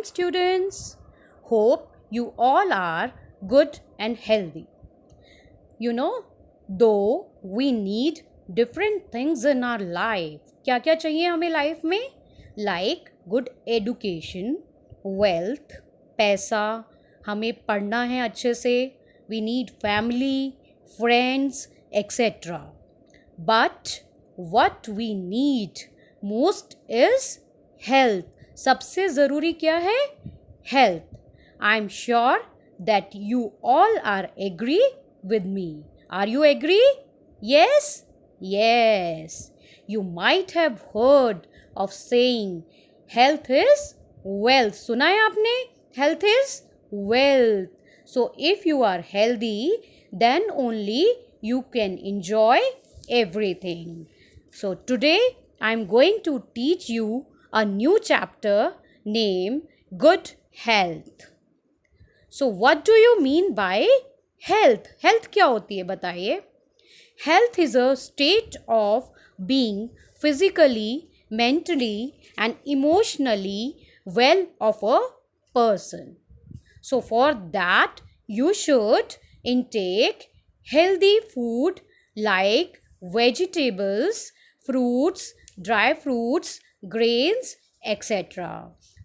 Students, hope you all are good and healthy. You know, though we need different things in our life. क्या क्या चाहिए हमें life में? Like good education, wealth, पैसा, हमें पढ़ना है अच्छे से, we need family, friends, etc. But what we need most is health. सबसे ज़रूरी क्या है? Health. I'm sure that you all are agree with me. Are you agree? Yes? Yes. You might have heard of saying health is wealth. सुना है आपने? Health is wealth. So if you are healthy, then only you can enjoy everything. So today I'm going to teach you a new chapter named Good Health. So what do you mean by health? Health क्या होती है बताइए? Health is a state of being physically, mentally and emotionally well of a person. So for that you should intake healthy food like vegetables, fruits, dry fruits, grains, etc.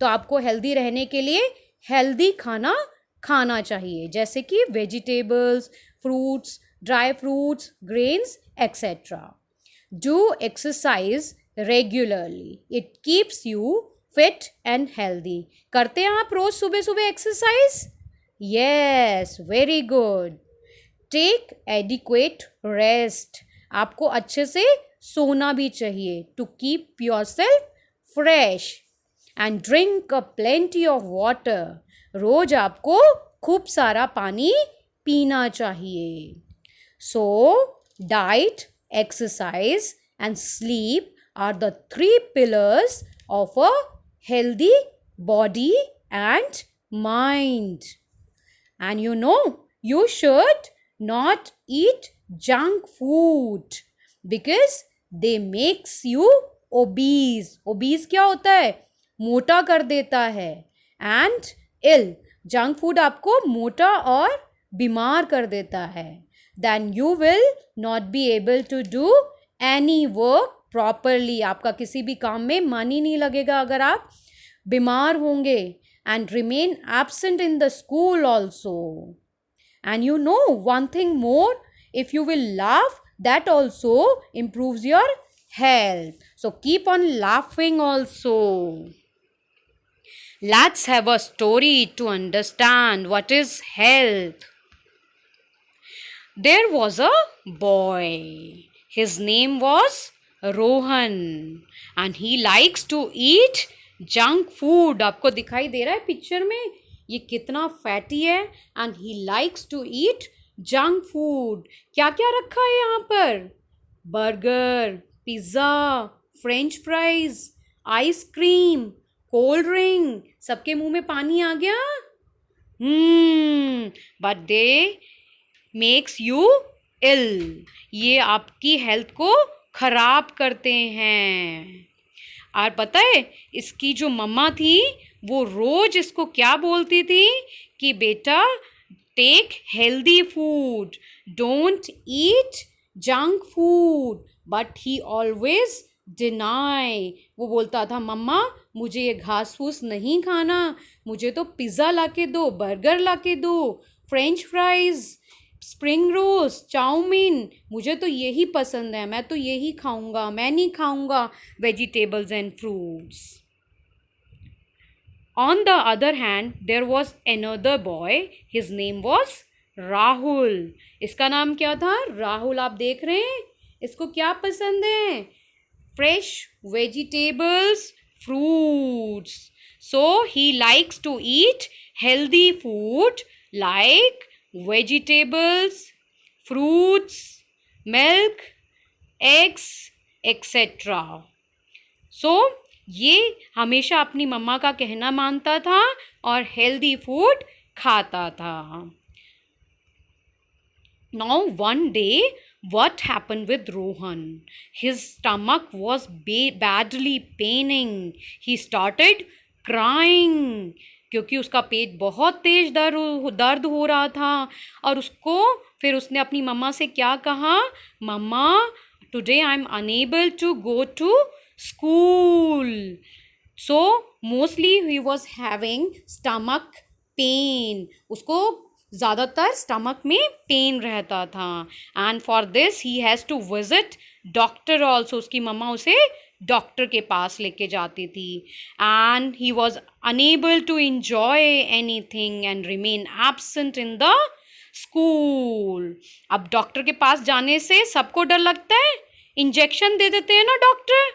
तो आपको healthy रहने के लिए healthy खाना खाना चाहिए, जैसे कि vegetables, fruits, dry fruits, grains, etcetera. Do exercise regularly. It keeps you fit and healthy. करते हैं आप रोज सुबह सुबह exercise? Yes, very good. Take adequate rest. आपको अच्छे से सोना भी चाहिए to keep yourself fresh. And drink a plenty of water. रोज आपको खूब सारा पानी पीना चाहिए. So diet, exercise and sleep are the 3 pillars of a healthy body and mind. And you should not eat junk food because they makes you obese. Obese क्या होता है? मोटा कर देता है. And ill. जंक फूड आपको मोटा और बीमार कर देता है. Then you will not be able to do any work properly. आपका किसी भी काम में मन ही नहीं लगेगा अगर आप बीमार होंगे. And remain absent in the school also. And one thing more, if you will laugh, that also improves your health. So keep on laughing also. Let's have a story to understand what is health. There was a boy. His name was Rohan and he likes to eat junk food. आपको दिखाई दे रहा है picture में? ये कितना fatty है. And he likes to eat junk food. क्या क्या रखा है यहाँ पर? Burger, pizza, french fries, ice cream, cold drink. सबके मुंह में पानी आ गया. But they makes you ill. ये आपकी हेल्थ को खराब करते हैं. और पता है इसकी जो मम्मा थी वो रोज इसको क्या बोलती थी कि बेटा take healthy food, don't eat junk food. But he always deny. वो बोलता था मम्मा मुझे ये घास फूस नहीं खाना, मुझे तो पिज़्ज़ा ला के दो, बर्गर ला के दो, French fries, spring rolls, chow mein, मुझे तो यही पसंद है, मैं तो यही खाऊंगा, मैं नहीं खाऊंगा vegetables and fruits. On the other hand, there was another boy. His name was Rahul. इसका नाम क्या था? राहुल. आप देख रहे हैं इसको क्या पसंद है? Fresh vegetables, fruits. So he likes to eat healthy food like vegetables, fruits, milk, eggs, etc. So ये हमेशा अपनी मम्मा का कहना मानता था और हेल्दी फूड खाता था. Now one day what happened with Rohan? His stomach was badly paining. He started crying. क्योंकि उसका पेट बहुत तेज दर्द हो रहा था। और फिर उसने अपनी मम्मा से क्या कहा, मम्मा today I am unable to go to school. So mostly he was having stomach pain, उसको ज़्यादातर स्टमक में पेन रहता था। And for this he has to visit doctor also, उसकी मम्मा उसे डॉक्टर के पास लेके जाती थी। And he was unable to enjoy anything and remain absent in the school. अब डॉक्टर के पास जाने से सबको डर लगता है, इंजेक्शन दे देते हैं ना डॉक्टर।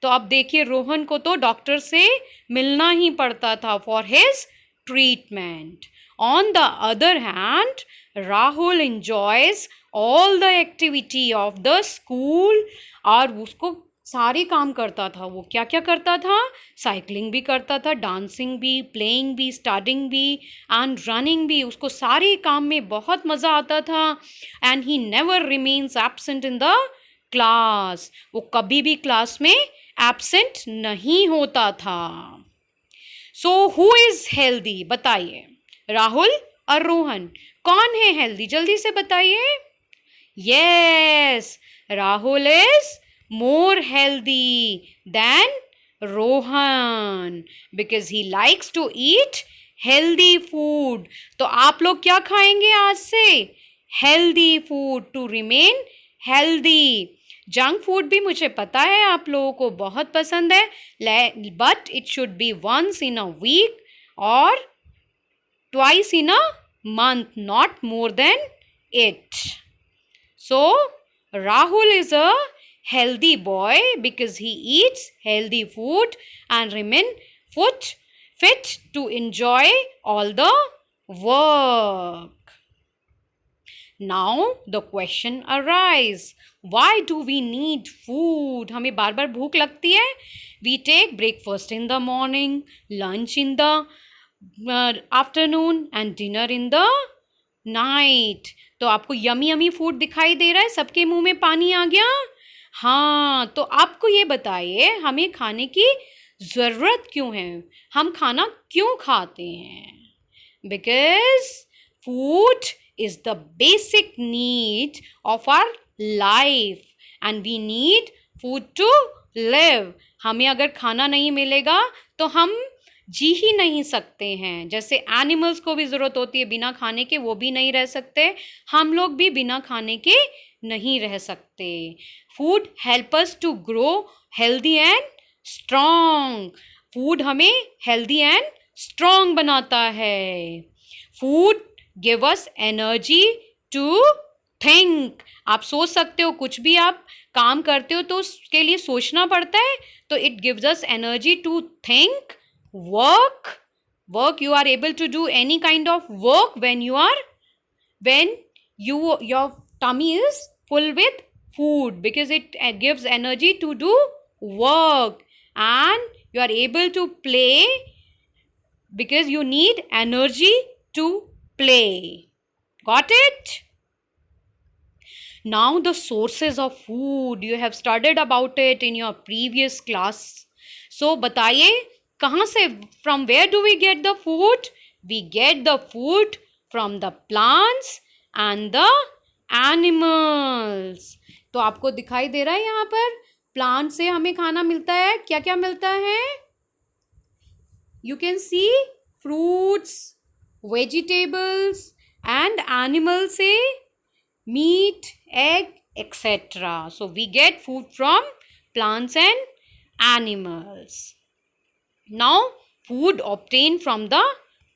तो अब देखिए रोहन को तो डॉक्टर से मिलना ही पड़ता था for his treatment. On the other hand Rahul enjoys all the activity of the school, और उसको सारे काम करता था। वो क्या क्या करता था, साइकिलिंग भी करता था, डांसिंग भी, प्लेइंग भी, स्टडिंग भी एंड रनिंग भी। उसको सारे काम में बहुत मज़ा आता था। And he never remains absent in the class, वो कभी भी क्लास में एब्सेंट नहीं होता था। सो हु इज हेल्दी, बताइए, राहुल और रोहन, कौन है हेल्दी, जल्दी से बताइए। Yes, Rahul is more healthy than Rohan because he likes to eat healthy food. तो आप लोग क्या खाएंगे आज से, healthy food to remain healthy. Junk food भी मुझे पता है आप लोगों को बहुत पसंद है, but it should be once in a week or twice in a month, not more than it. So Rahul is a healthy boy because he eats healthy food and remain fit to enjoy all the work. Now the question arises, why do we need food? हमें बार बार भूख लगती है. We take breakfast in the morning, lunch in the afternoon and dinner in the night. तो आपको yummy yummy food दिखाई दे रहा है, सबके मुंह में पानी आ गया. हाँ, तो आपको ये बताइए हमें खाने की ज़रूरत क्यों है, हम खाना क्यों खाते हैं. Because food is the basic need of our life and we need food to live. हमें अगर खाना नहीं मिलेगा तो हम जी ही नहीं सकते हैं. जैसे एनिमल्स को भी ज़रूरत होती है बिना खाने के, वो भी नहीं रह सकते, हम लोग भी बिना खाने के नहीं रह सकते. Food help us to grow healthy and strong. Food हमें हेल्दी एंड स्ट्रॉन्ग बनाता है. Food give us energy to think. आप सोच सकते हो, कुछ भी आप काम करते हो तो उसके लिए सोचना पड़ता है, तो it gives us energy to think. work you are able to do any kind of work when your tummy is full with food, because it gives energy to do work. And you are able to play because you need energy to play. Got it? Now the sources of food, you have studied about it in your previous class. So बताइए कहाँ से, from where do we get the food? We get the food from the plants and the animals. तो आपको दिखाई दे रहा है यहाँ पर प्लांट से हमें खाना मिलता है. क्या क्या मिलता है? You can see fruits, vegetables and animals से meat, egg, etc. So we get food from plants and animals. Now food obtained from the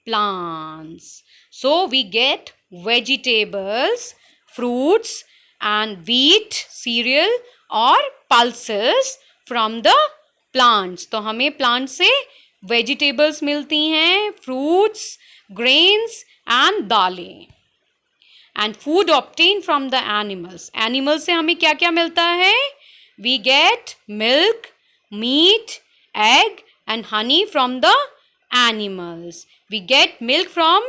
plants. So we get vegetables, fruits and wheat, cereal or pulses from the plants. तो हमें plant से vegetables मिलती हैं, fruits, grains and दालें. And food obtained from the animals. Animals से हमें क्या क्या मिलता है? We get milk, meat, egg and honey from the animals. We get milk from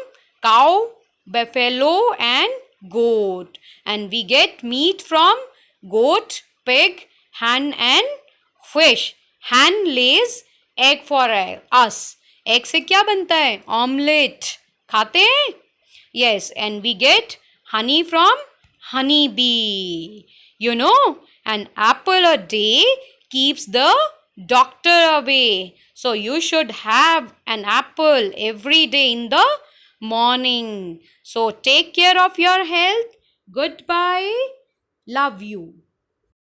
cow, buffalo and goat. And we get meat from goat, pig, hen and fish. Hen lays egg for us. Egg से क्या बनता है? Omelette खाते हैं? Yes, and we get honey from honeybee. You know, an apple a day keeps the doctor away. So you should have an apple every day in the morning. So take care of your health. Goodbye. Love you.